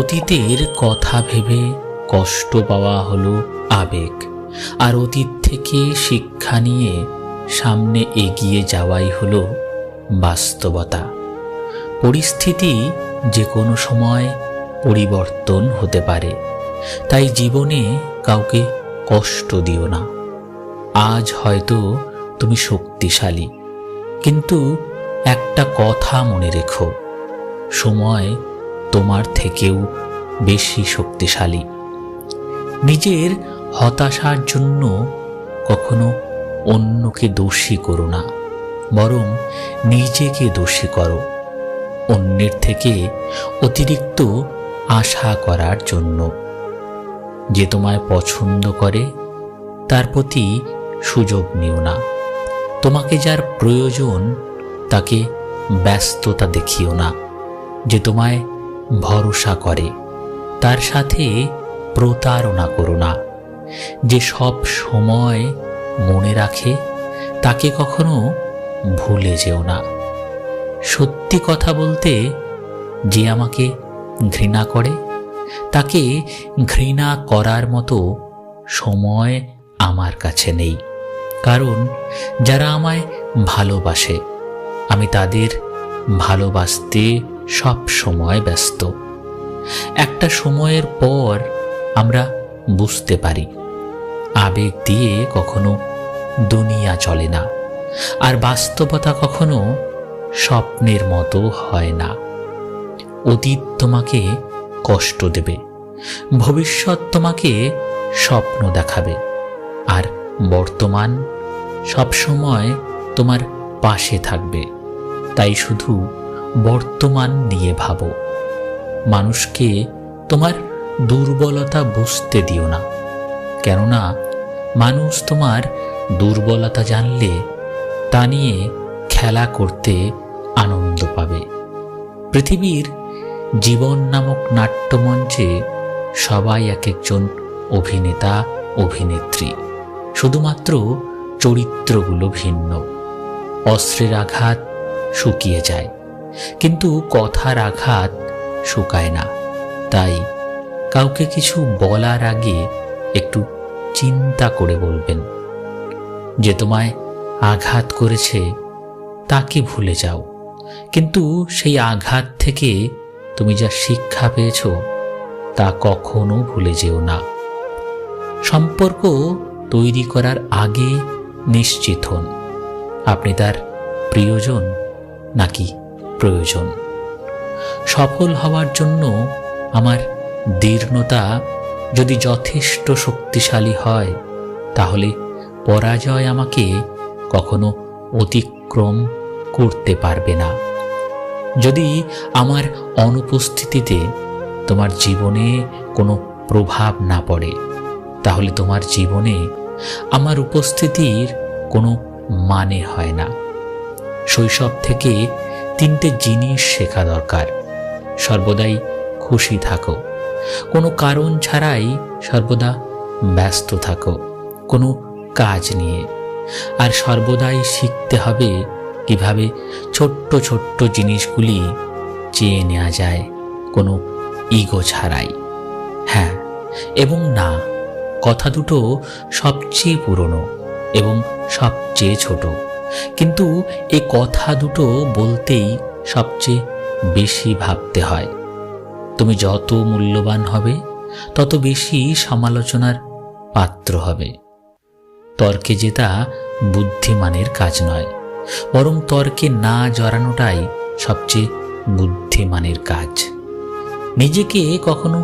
অতীতের কথা ভেবে কষ্ট পাওয়া হলো আবেগ, আর অতীত থেকে শিক্ষা নিয়ে সামনে এগিয়ে যাওয়াই হলো বাস্তবতা। পরিস্থিতি যে কোনো সময় পরিবর্তন হতে পারে, তাই জীবনে কাউকে কষ্ট দিও না। আজ হয়তো তুমি শক্তিশালী, কিন্তু একটা কথা মনে রেখো, সময় তোমার থেকেও বেশি শক্তিশালী। নিজের হতাশার জন্য কখনো অন্যকে দোষী করো না, বরং নিজেকে দোষী করো অন্যের থেকে অতিরিক্ত আশা করার জন্য। যে তোমায় পছন্দ করে তার প্রতি সুযোগ নিও না। তোমাকে যার প্রয়োজন তাকে ব্যস্ততা দেখিও না। যে তোমায় ভরসা করে তার সাথে প্রতারণা করো না। যে সব সময় মনে রাখে তাকে কখনো ভুলে যেও না। সত্যি কথা বলতে, যে আমাকে ঘৃণা করে তাকে ঘৃণা করার মতো সময় আমার কাছে নেই। কারণ যারা আমায় ভালোবাসে আমি তাদের ভালোবাসতে সব সময় ব্যস্ত। একটা সময়ের পর আমরা বুঝতে পারি আবেগ দিয়ে কখনো দুনিয়া চলে না, আর বাস্তবতা কখনো স্বপ্নের মতো হয় না। অতীত তোমাকে কষ্ট দেবে, ভবিষ্যৎ তোমাকে স্বপ্ন দেখাবে, আর বর্তমান সবসময় তোমার পাশে থাকবে। তাই শুধু বর্তমান নিয়ে ভাবো। মানুষকে তোমার দুর্বলতা বুঝতে দিও না, কেননা মানুষ তোমার দুর্বলতা জানলে তা নিয়ে খেলা করতে আনন্দ পাবে। পৃথিবীর জীবন নামক নাট্যমঞ্চে সবাই এক একজন অভিনেতা অভিনেত্রী, শুধুমাত্র চরিত্রগুলো ভিন্ন। অস্ত্রের আঘাত শুকিয়ে যায়, কিন্তু কথার আঘাত শুকায় না। তাই কাউকে কিছু বলার আগে একটু চিন্তা করে বলবেন। যে তোমায় আঘাত করেছে তাকে ভুলে যাও, কিন্তু সেই আঘাত থেকে তুমি যা শিক্ষা পেয়েছ তা কখনো ভুলে যেও না। সম্পর্ক তৈরি করার আগে নিশ্চিত হন আপনি তার প্রিয়জন নাকি প্রয়োজন। সফল হওয়ার জন্য আমার দৃঢ়তা যদি যথেষ্ট শক্তিশালী হয়, তাহলে পরাজয় আমাকে কখনো অতিক্রম করতে পারবে না। যদি আমার অনুপস্থিতিতে তোমার জীবনে কোনো প্রভাব না পড়ে, তাহলে তোমার জীবনে আমার উপস্থিতির কোনো মানে হয় না। শৈশব থেকে 3টে জিনিস শেখা দরকার। সর্বদাই খুশি থাকো, কোনো কারণ ছাড়াই সর্বদা ব্যস্ত থাকো কোনো কাজ নিয়ে, আর সর্বদাই শিখতে হবে কিভাবে ছোট্ট ছোট্ট জিনিসগুলি চেয়ে নেওয়া যায় কোনো ইগো ছাড়াই। হ্যাঁ এবং না কথা দুটো সবচেয়ে পুরনো এবং সবচেয়ে ছোট, কিন্তু এই কথা দুটো বলতেই সবচেয়ে বেশি ভাবতে হয়। তুমি যত মূল্যবান হবে তত বেশি সমালোচনার পাত্র হবে। তর্কে জেতা বুদ্ধিমানের কাজ নয়, বরং তর্কে না জড়ানোটাই সবচেয়ে বুদ্ধিমানের কাজ। নিজেকে কখনো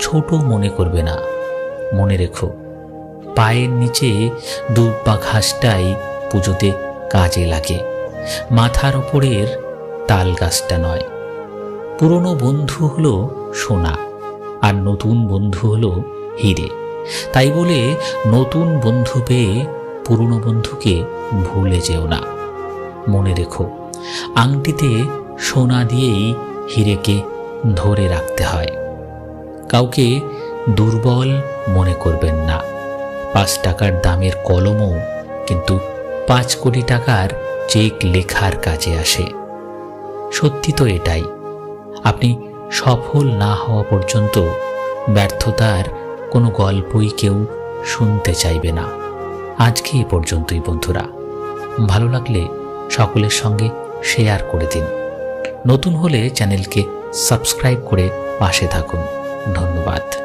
ছোট মনে করবে না। মনে রেখো, পায়ের নিচে দুব্বা ঘাসটাই পুজোতে কাজে লাগে, মাথার ওপরের তাল গাছটা নয়। পুরনো বন্ধু হলো সোনা, আর নতুন বন্ধু হলো হিরে। তাই বলে নতুন বন্ধু পেয়ে পুরনো বন্ধুকে ভুলে যেও না। মনে রেখো, আংটিতে সোনা দিয়েই হিরেকে ধরে রাখতে হয়। কাউকে দুর্বল মনে করবেন না। 5 টাকার দামের কলমও কিন্তু 5 কোটি টাকার চেক লেখার কাজে আসে। সত্যি তো এটাই। আপনি সফল না হওয়া পর্যন্ত ব্যর্থতার কোনো গল্পই কেউ শুনতে চাইবে না। আজকে এ পর্যন্তই বন্ধুরা। ভালো লাগলে সকলের সঙ্গে শেয়ার করে দিন। নতুন হলে চ্যানেলকে সাবস্ক্রাইব করে পাশে থাকুন। ধন্যবাদ।